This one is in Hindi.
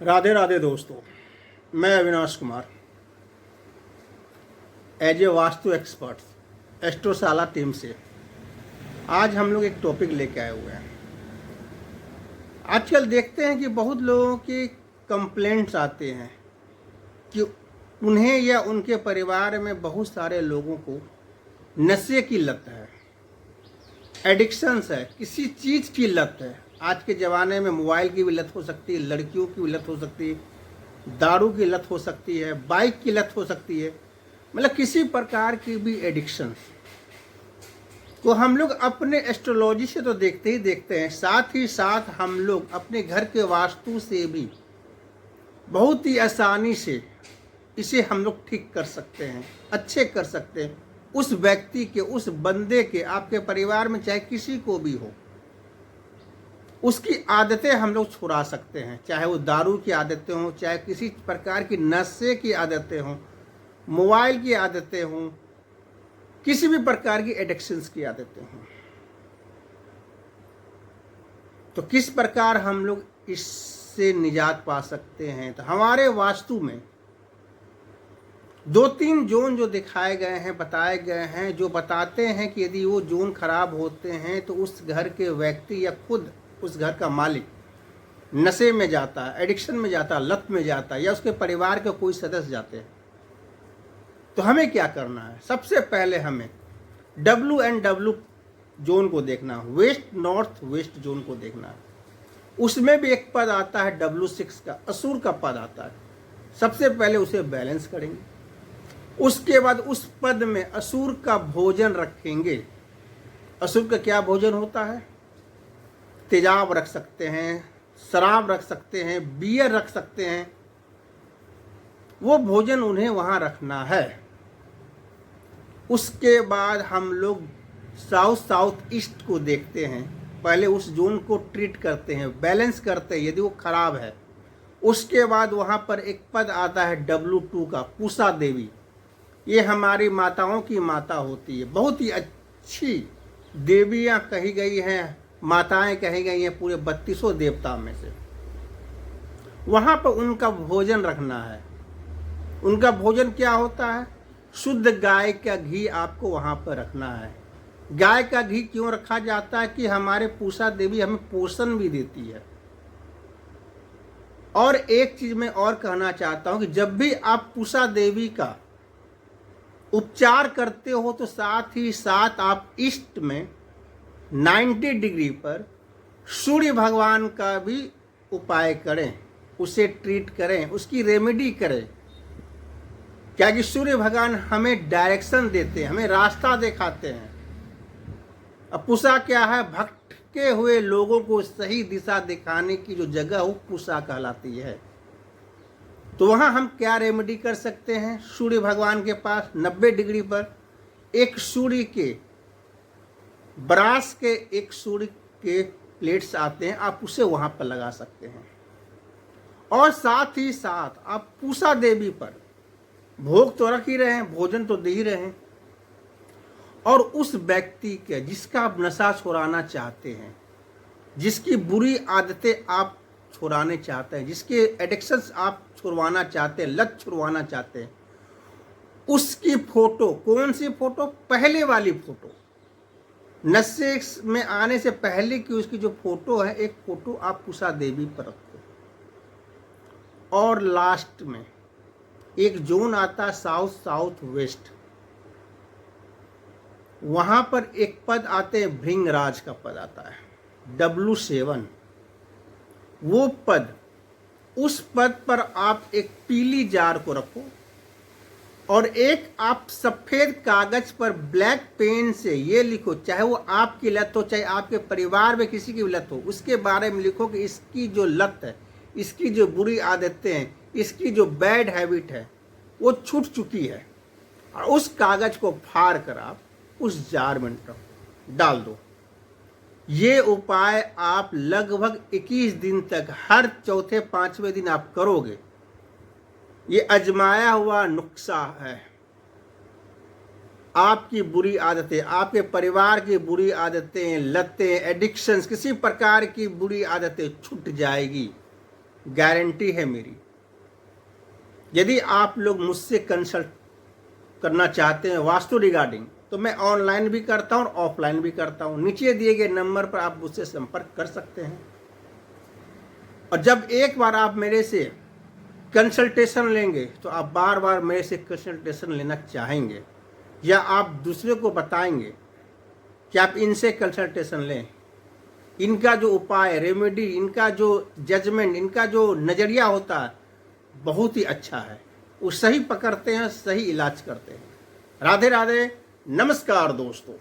राधे राधे दोस्तों, मैं Avinash Kumar as a vastu expert Astroshala team से आज हम लोग एक टॉपिक लेके आए हुए हैं। आजकल देखते हैं कि बहुत लोगों की कंप्लेंट्स आते हैं कि उन्हें या उनके परिवार में बहुत सारे लोगों को नशे की लत है, एडिक्शंस है, किसी चीज़ की लत है। आज के ज़माने में मोबाइल की भी लत हो सकती है, लड़कियों की भी लत हो सकती है, दारू की लत हो सकती है, बाइक की लत हो सकती है, मतलब किसी प्रकार की भी एडिक्शन को हम लोग अपने एस्ट्रोलॉजी से तो देखते ही देखते हैं, साथ ही साथ हम लोग अपने घर के वास्तु से भी बहुत ही आसानी से इसे हम लोग ठीक कर सकते हैं, अच्छे कर सकते हैं। उस व्यक्ति के, उस बंदे के, आपके परिवार में चाहे किसी को भी हो, उसकी आदतें हम लोग छुड़ा सकते हैं। चाहे वो दारू की आदतें हों, चाहे किसी प्रकार की नशे की आदतें हों, मोबाइल की आदतें हों, किसी भी प्रकार की एडिक्शंस की आदतें हों। तो किस प्रकार हम लोग इससे निजात पा सकते हैं? तो हमारे वास्तु में 2-3 जोन जो दिखाए गए हैं, बताए गए हैं, जो बताते हैं कि यदि वो जोन खराब होते हैं तो उस घर के व्यक्ति या खुद उस घर का मालिक नशे में जाता है, एडिक्शन में जाता है, लत में जाता है, या उसके परिवार के कोई सदस्य जाते हैं। तो हमें क्या करना है? सबसे पहले हमें WNW जोन को देखना है, वेस्ट नॉर्थ वेस्ट जोन को देखना है। उसमें भी एक पद आता है W6 का, असुर का पद आता है। सबसे पहले उसे बैलेंस करेंगे, उसके बाद उस पद में असुर का भोजन रखेंगे। असुर का क्या भोजन होता है? तेजाब रख सकते हैं, शराब रख सकते हैं, बियर रख सकते हैं। वो भोजन उन्हें वहाँ रखना है। उसके बाद हम लोग साउथ ईस्ट को देखते हैं। पहले उस जोन को ट्रीट करते हैं, बैलेंस करते हैं यदि वो खराब है। उसके बाद वहाँ पर एक पद आता है W2 का, पूषा देवी। ये हमारी माताओं की माता होती है, बहुत ही अच्छी देवियाँ कही गई हैं, माताएं कही गई हैं पूरे 3200 देवता में से। वहाँ पर उनका भोजन रखना है। उनका भोजन क्या होता है? शुद्ध गाय का घी आपको वहाँ पर रखना है। गाय का घी क्यों रखा जाता है? कि हमारे पूषा देवी हमें पोषण भी देती है। और एक चीज मैं और कहना चाहता हूँ कि जब भी आप पूषा देवी का उपचार करते हो तो साथ ही साथ आप ईस्ट में 90 डिग्री पर सूर्य भगवान का भी उपाय करें, उसे ट्रीट करें, उसकी रेमेडी करें। क्या कि सूर्य भगवान हमें डायरेक्शन देते हैं, हमें रास्ता दिखाते हैं। अब पूषा क्या है? भटके हुए लोगों को सही दिशा दिखाने की जो जगह वो पूषा कहलाती है। तो वहाँ हम क्या रेमेडी कर सकते हैं? सूर्य भगवान के पास 90 डिग्री पर एक सूर्य के ब्रास के, एक सूर्य के प्लेट्स आते हैं, आप उसे वहाँ पर लगा सकते हैं। और साथ ही साथ आप पूषा देवी पर भोग तो रख ही रहे हैं, भोजन तो दे ही रहे हैं। और उस व्यक्ति के जिसका आप नशा छुड़ाना चाहते हैं, जिसकी बुरी आदतें आप छुड़ाने चाहते हैं, जिसके एडिक्शंस आप छुड़वाना चाहते हैं, लत छुड़वाना चाहते हैं, उसकी फोटो, कौन सी फोटो? पहले वाली फोटो, नशे में आने से पहले की उसकी जो फोटो है, एक फोटो आप पूषा देवी पर रखो। और लास्ट में एक जोन आता है साउथ वेस्ट। वहां पर एक पद आते हैं, भृंगराज का पद आता है, W7। वो पद, उस पद पर आप एक पीली जार को रखो और एक आप सफेद कागज पर ब्लैक पेन से ये लिखो, चाहे वो आपकी लत हो, चाहे आपके परिवार में किसी की लत हो, उसके बारे में लिखो कि इसकी जो लत है, इसकी जो बुरी आदतें हैं, इसकी जो बैड हैबिट है, वो छूट चुकी है। और उस कागज को फाड़ कर आप उस जार में डाल दो। ये उपाय आप लगभग 21 दिन तक हर चौथे 5वें दिन आप करोगे। ये आजमाया हुआ नुस्खा है। आपकी बुरी आदतें, आपके परिवार की बुरी आदतें, लतें, एडिक्शंस, किसी प्रकार की बुरी आदतें छूट जाएगी। गारंटी है मेरी। यदि आप लोग मुझसे कंसल्ट करना चाहते हैं वास्तु रिगार्डिंग, तो मैं ऑनलाइन भी करता हूं और ऑफलाइन भी करता हूं। नीचे दिए गए नंबर पर आप मुझसे संपर्क कर सकते हैं। और जब एक बार आप मेरे से कंसल्टेशन लेंगे तो आप बार बार मेरे से कंसल्टेशन लेना चाहेंगे, या आप दूसरे को बताएंगे कि आप इनसे कंसल्टेशन लें। इनका जो उपाय, रेमेडी, इनका जो जजमेंट, इनका जो नज़रिया होता है बहुत ही अच्छा है। वो सही पकड़ते हैं, सही इलाज करते हैं। राधे राधे, नमस्कार दोस्तों।